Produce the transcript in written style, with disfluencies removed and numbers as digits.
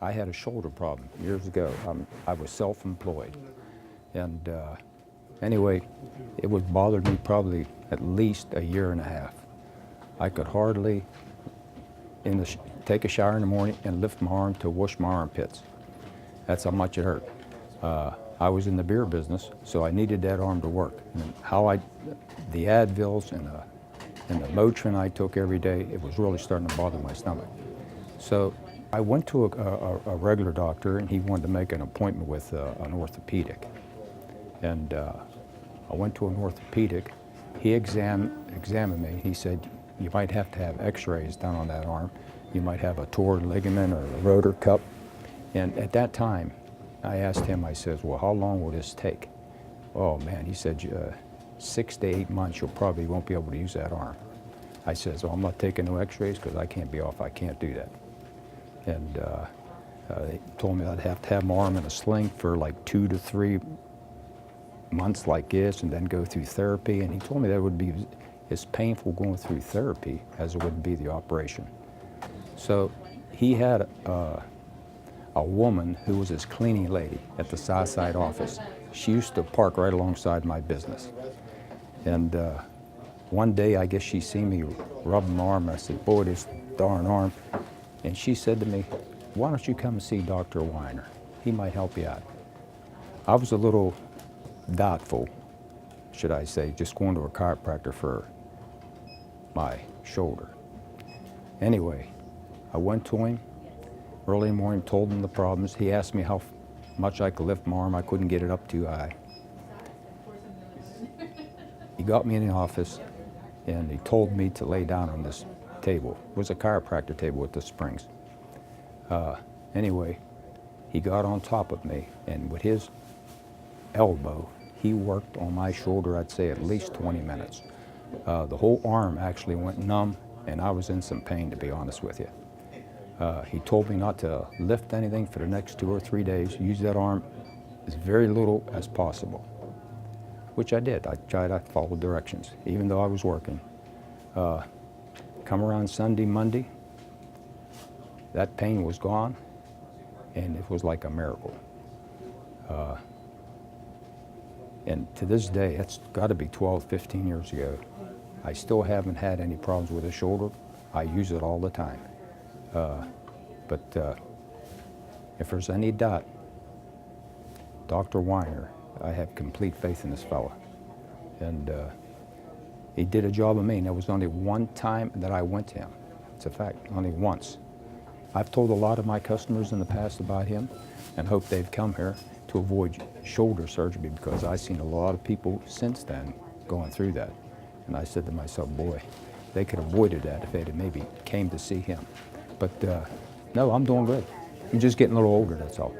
I had a shoulder problem years ago. I was self-employed. And anyway, it was bothered me probably at least a year and a half. I could hardly take a shower in the morning and lift my arm to wash my armpits. That's how much it hurt. I was in the beer business, so I needed that arm to work. And the Advils and the Motrin I took every day, it was really starting to bother my stomach. So I went to a regular doctor, and he wanted to make an appointment with an orthopedic. And I went to an orthopedic. He examined me. He said, you might have to have x-rays done on that arm. You might have a torn ligament or a rotor cup. And at that time, I asked him, I said, well, how long will this take? Oh man, he said, 6 to 8 months, you probably won't be able to use that arm. I said, so I'm not taking no x-rays because I can't be off, I can't do that. And they told me I'd have to have my arm in a sling for like 2 to 3 months like this and then go through therapy. And he told me that would be as painful going through therapy as it would be the operation. So he had a woman who was his cleaning lady at the Southside office. She used to park right alongside my business. And one day, I guess she seen me rubbing my arm. I said, boy, this darn arm. And she said to me, why don't you come and see Dr. Weiner? He might help you out. I was a little doubtful, should I say, just going to a chiropractor for my shoulder. Anyway, I went to him early in the morning, told him the problems. He asked me how much I could lift my arm. I couldn't get it up too high. He got me in the office and he told me to lay down on this table. It was a chiropractor table with the springs. Anyway, he got on top of me, and with his elbow, he worked on my shoulder, I'd say at least 20 minutes. The whole arm actually went numb, and I was in some pain, to be honest with you. He told me not to lift anything for the next 2 or 3 days, use that arm as very little as possible, which I did. I tried to follow directions, even though I was working. Come around Sunday, Monday, that pain was gone, and it was like a miracle. And to this day, it's got to be 12, 15 years ago. I still haven't had any problems with the shoulder. I use it all the time. But if there's any doubt, Dr. Weiner, I have complete faith in this fella. And he did a job of me, and there was only one time that I went to him. It's a fact, only once. I've told a lot of my customers in the past about him and hope they've come here to avoid shoulder surgery, because I've seen a lot of people since then going through that. And I said to myself, boy, they could have avoided that if they'd have maybe came to see him. But no, I'm doing good. I'm just getting a little older, that's all.